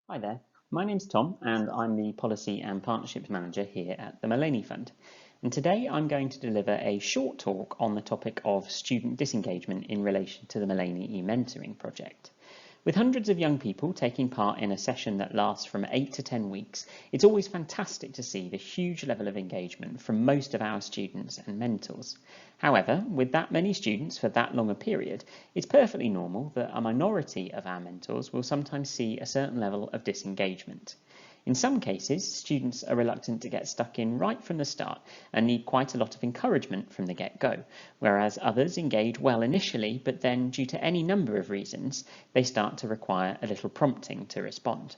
Hi there, my name's Tom and I'm the Policy and Partnerships Manager here at the Mullany Fund. And today I'm going to deliver a short talk on the topic of student disengagement in relation to the Mullany e-mentoring project. With hundreds of young people taking part in a session that lasts from 8 to 10 weeks, it's always fantastic to see the huge level of engagement from most of our students and mentors. However, with that many students for that long a period, it's perfectly normal that a minority of our mentors will sometimes see a certain level of disengagement. In some cases, students are reluctant to get stuck in right from the start and need quite a lot of encouragement from the get-go, whereas others engage well initially, but then, due to any number of reasons, they start to require a little prompting to respond.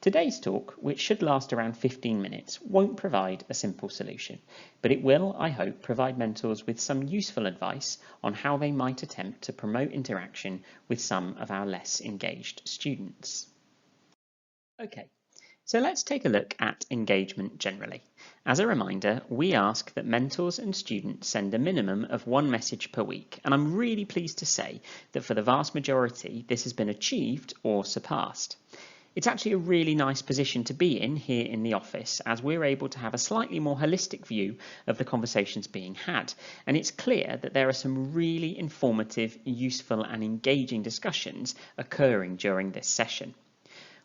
Today's talk, which should last around 15 minutes, won't provide a simple solution, but it will, I hope, provide mentors with some useful advice on how they might attempt to promote interaction with some of our less engaged students. Okay. So let's take a look at engagement generally. As a reminder, we ask that mentors and students send a minimum of one message per week, and I'm really pleased to say that for the vast majority this has been achieved or surpassed. It's actually a really nice position to be in here in the office, as we're able to have a slightly more holistic view of the conversations being had, and it's clear that there are some really informative, useful and engaging discussions occurring during this session.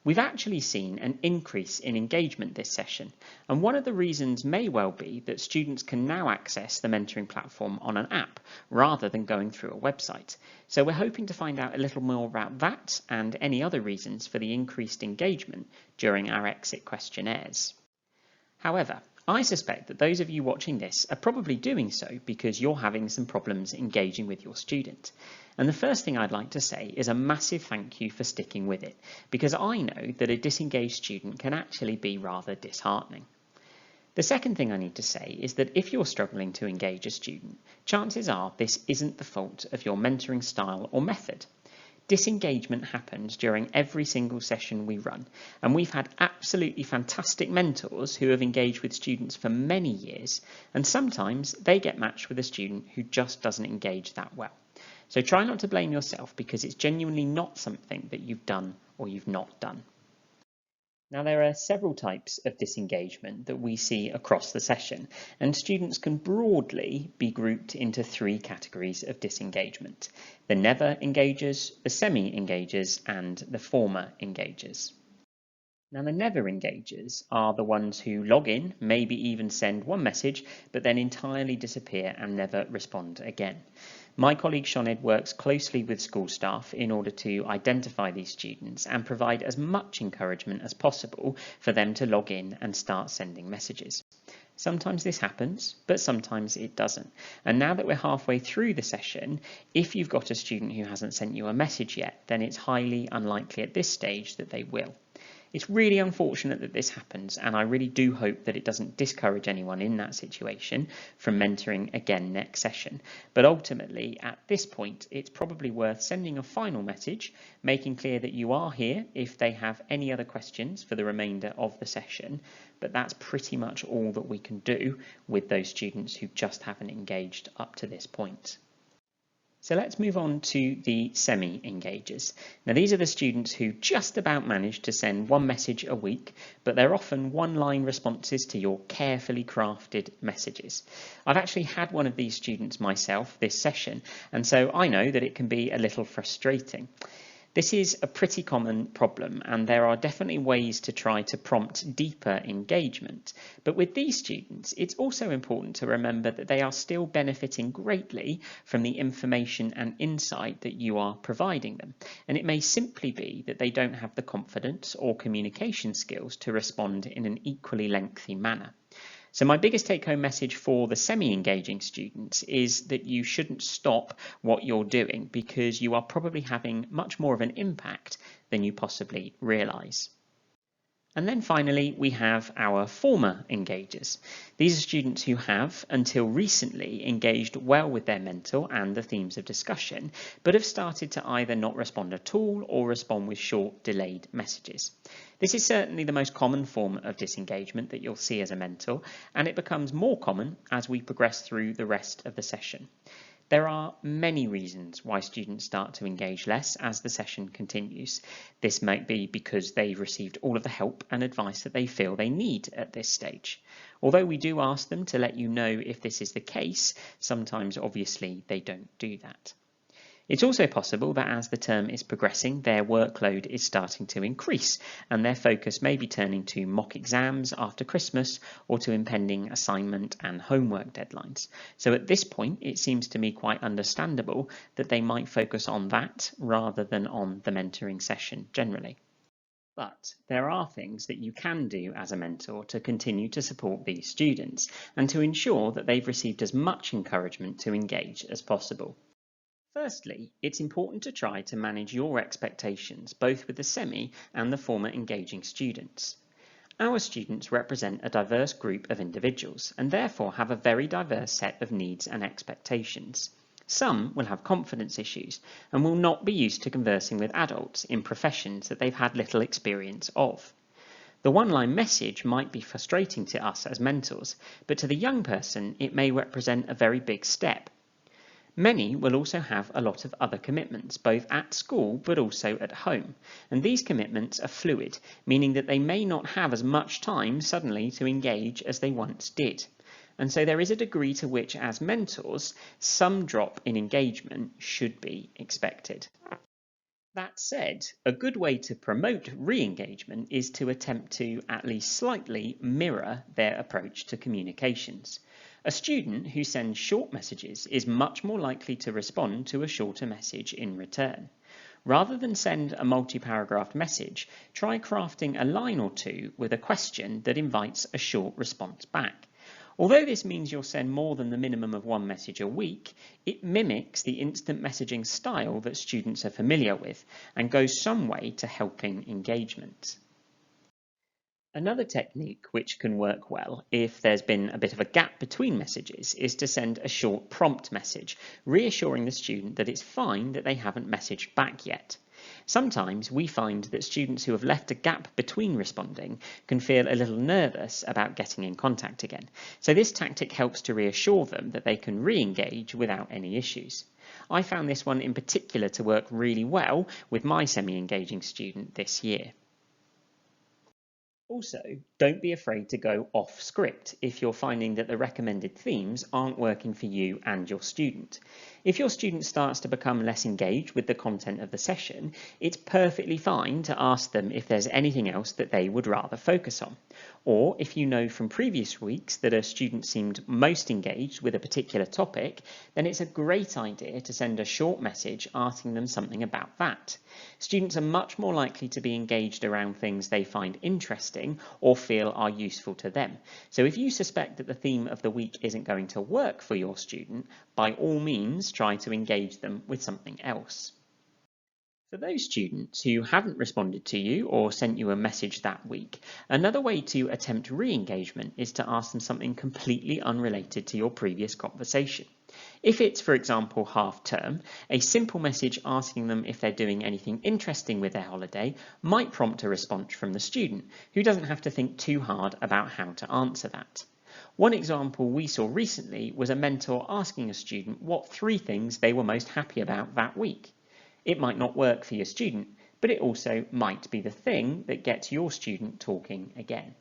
We've actually seen an increase in engagement this session, and one of the reasons may well be that students can now access the mentoring platform on an app rather than going through a website. So we're hoping to find out a little more about that and any other reasons for the increased engagement during our exit questionnaires. However, I suspect that those of you watching this are probably doing so because you're having some problems engaging with your student. And the first thing I'd like to say is a massive thank you for sticking with it, because I know that a disengaged student can actually be rather disheartening. The second thing I need to say is that if you're struggling to engage a student, chances are this isn't the fault of your mentoring style or method. Disengagement happens during every single session we run, and we've had absolutely fantastic mentors who have engaged with students for many years, and sometimes they get matched with a student who just doesn't engage that well. So try not to blame yourself, because it's genuinely not something that you've done or you've not done. Now, there are several types of disengagement that we see across the session, and students can broadly be grouped into three categories of disengagement: the never engagers, the semi-engagers, and the former engagers. Now, the never engagers are the ones who log in, maybe even send one message, but then entirely disappear and never respond again. My colleague Shoned works closely with school staff in order to identify these students and provide as much encouragement as possible for them to log in and start sending messages. Sometimes this happens, but sometimes it doesn't. And now that we're halfway through the session, if you've got a student who hasn't sent you a message yet, then it's highly unlikely at this stage that they will. It's really unfortunate that this happens, and I really do hope that it doesn't discourage anyone in that situation from mentoring again next session. But ultimately, at this point, it's probably worth sending a final message, making clear that you are here if they have any other questions for the remainder of the session. But that's pretty much all that we can do with those students who just haven't engaged up to this point. So let's move on to the semi-engagers. Now, these are the students who just about manage to send one message a week, but they're often one-line responses to your carefully crafted messages. I've actually had one of these students myself this session, and so I know that it can be a little frustrating. This is a pretty common problem, and there are definitely ways to try to prompt deeper engagement. But with these students, it's also important to remember that they are still benefiting greatly from the information and insight that you are providing them. And it may simply be that they don't have the confidence or communication skills to respond in an equally lengthy manner. So my biggest take-home message for the semi-engaging students is that you shouldn't stop what you're doing, because you are probably having much more of an impact than you possibly realise. And then finally, we have our former engagers. These are students who have, until recently, engaged well with their mentor and the themes of discussion, but have started to either not respond at all or respond with short, delayed messages. This is certainly the most common form of disengagement that you'll see as a mentor, and it becomes more common as we progress through the rest of the session. There are many reasons why students start to engage less as the session continues. This might be because they've received all of the help and advice that they feel they need at this stage. Although we do ask them to let you know if this is the case, sometimes obviously they don't do that. It's also possible that as the term is progressing, their workload is starting to increase and their focus may be turning to mock exams after Christmas or to impending assignment and homework deadlines. So at this point, it seems to me quite understandable that they might focus on that rather than on the mentoring session generally. But there are things that you can do as a mentor to continue to support these students and to ensure that they've received as much encouragement to engage as possible. Firstly, it's important to try to manage your expectations both with the semi and the former engaging students. Our students represent a diverse group of individuals and therefore have a very diverse set of needs and expectations. Some will have confidence issues and will not be used to conversing with adults in professions that they've had little experience of. The one-line message might be frustrating to us as mentors, but to the young person it may represent a very big step. Many will also have a lot of other commitments, both at school but also at home, and these commitments are fluid, meaning that they may not have as much time suddenly to engage as they once did. And so there is a degree to which, as mentors, some drop in engagement should be expected. That said, a good way to promote re-engagement is to attempt to at least slightly mirror their approach to communications. A student who sends short messages is much more likely to respond to a shorter message in return. Rather than send a multi-paragraph message, try crafting a line or two with a question that invites a short response back. Although this means you'll send more than the minimum of one message a week, it mimics the instant messaging style that students are familiar with and goes some way to helping engagement. Another technique which can work well if there's been a bit of a gap between messages is to send a short prompt message, reassuring the student that it's fine that they haven't messaged back yet. Sometimes we find that students who have left a gap between responding can feel a little nervous about getting in contact again, so this tactic helps to reassure them that they can re-engage without any issues. I found this one in particular to work really well with my semi-engaging student this year. Also, don't be afraid to go off script if you're finding that the recommended themes aren't working for you and your student. If your student starts to become less engaged with the content of the session, it's perfectly fine to ask them if there's anything else that they would rather focus on. Or if you know from previous weeks that a student seemed most engaged with a particular topic, then it's a great idea to send a short message asking them something about that. Students are much more likely to be engaged around things they find interesting or feel are useful to them. So if you suspect that the theme of the week isn't going to work for your student, by all means try to engage them with something else. For those students who haven't responded to you or sent you a message that week, another way to attempt re-engagement is to ask them something completely unrelated to your previous conversation. If it's, for example, half term, a simple message asking them if they're doing anything interesting with their holiday might prompt a response from the student, who doesn't have to think too hard about how to answer that. One example we saw recently was a mentor asking a student what 3 things they were most happy about that week. It might not work for your student, but it also might be the thing that gets your student talking again.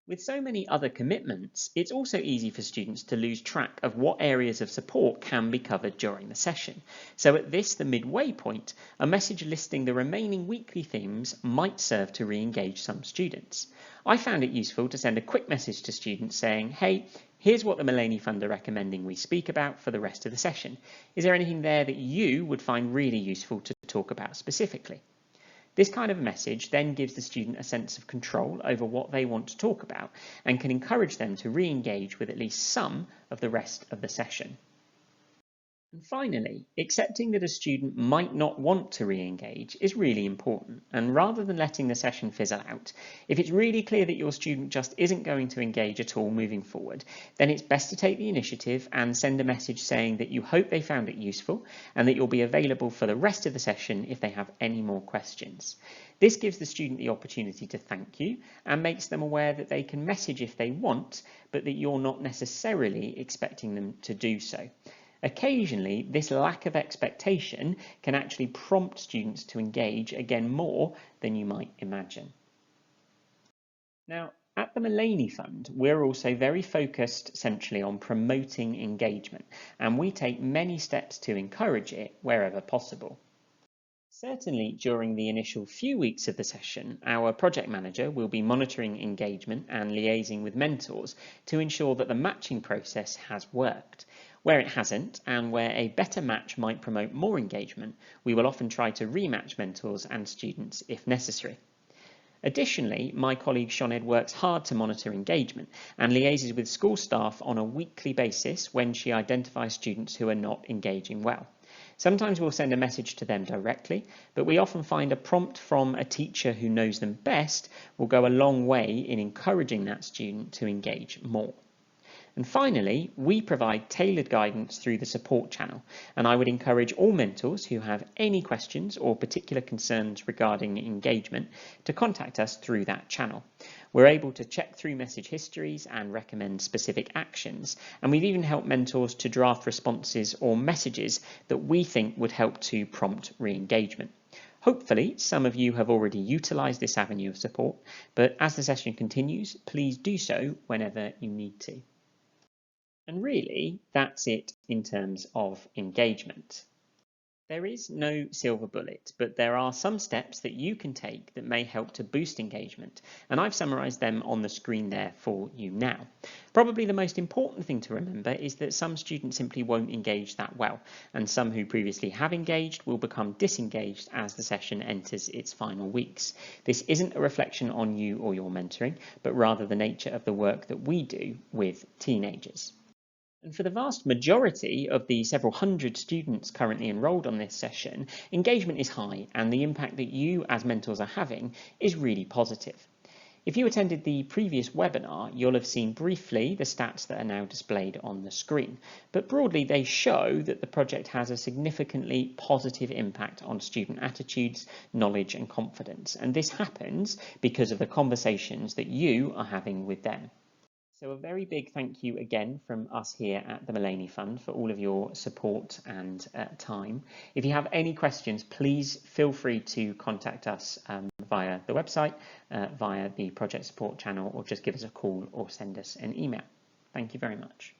With so many other commitments, it's also easy for students to lose track of what areas of support can be covered during the session. So at this, the midway point, a message listing the remaining weekly themes might serve to re-engage some students. I found it useful to send a quick message to students saying, hey, here's what the Mullany Fund are recommending we speak about for the rest of the session. Is there anything there that you would find really useful to talk about specifically? This kind of message then gives the student a sense of control over what they want to talk about and can encourage them to re-engage with at least some of the rest of the session. And finally, accepting that a student might not want to re-engage is really important, and rather than letting the session fizzle out, if it's really clear that your student just isn't going to engage at all moving forward, then it's best to take the initiative and send a message saying that you hope they found it useful and that you'll be available for the rest of the session if they have any more questions. This gives the student the opportunity to thank you and makes them aware that they can message if they want, but that you're not necessarily expecting them to do so. Occasionally, this lack of expectation can actually prompt students to engage again more than you might imagine. Now, at the Mullany Fund, we're also very focused centrally on promoting engagement, and we take many steps to encourage it wherever possible. Certainly, during the initial few weeks of the session, our project manager will be monitoring engagement and liaising with mentors to ensure that the matching process has worked. Where it hasn't, and where a better match might promote more engagement, we will often try to rematch mentors and students if necessary. Additionally, my colleague Sinead works hard to monitor engagement and liaises with school staff on a weekly basis when she identifies students who are not engaging well. Sometimes we'll send a message to them directly, but we often find a prompt from a teacher who knows them best will go a long way in encouraging that student to engage more. And finally, we provide tailored guidance through the support channel, and I would encourage all mentors who have any questions or particular concerns regarding engagement to contact us through that channel. We're able to check through message histories and recommend specific actions, and we've even helped mentors to draft responses or messages that we think would help to prompt re-engagement. Hopefully, some of you have already utilised this avenue of support, but as the session continues, please do so whenever you need to. And really, that's it in terms of engagement. There is no silver bullet, but there are some steps that you can take that may help to boost engagement, and I've summarised them on the screen there for you now. Probably the most important thing to remember is that some students simply won't engage that well, and some who previously have engaged will become disengaged as the session enters its final weeks. This isn't a reflection on you or your mentoring, but rather the nature of the work that we do with teenagers. And for the vast majority of the several hundred students currently enrolled on this session, engagement is high and the impact that you as mentors are having is really positive. If you attended the previous webinar, you'll have seen briefly the stats that are now displayed on the screen, but broadly they show that the project has a significantly positive impact on student attitudes, knowledge and confidence, and this happens because of the conversations that you are having with them. So a very big thank you again from us here at the Mullany Fund for all of your support and time. If you have any questions, please feel free to contact us via the website, via the project support channel, or just give us a call or send us an email. Thank you very much.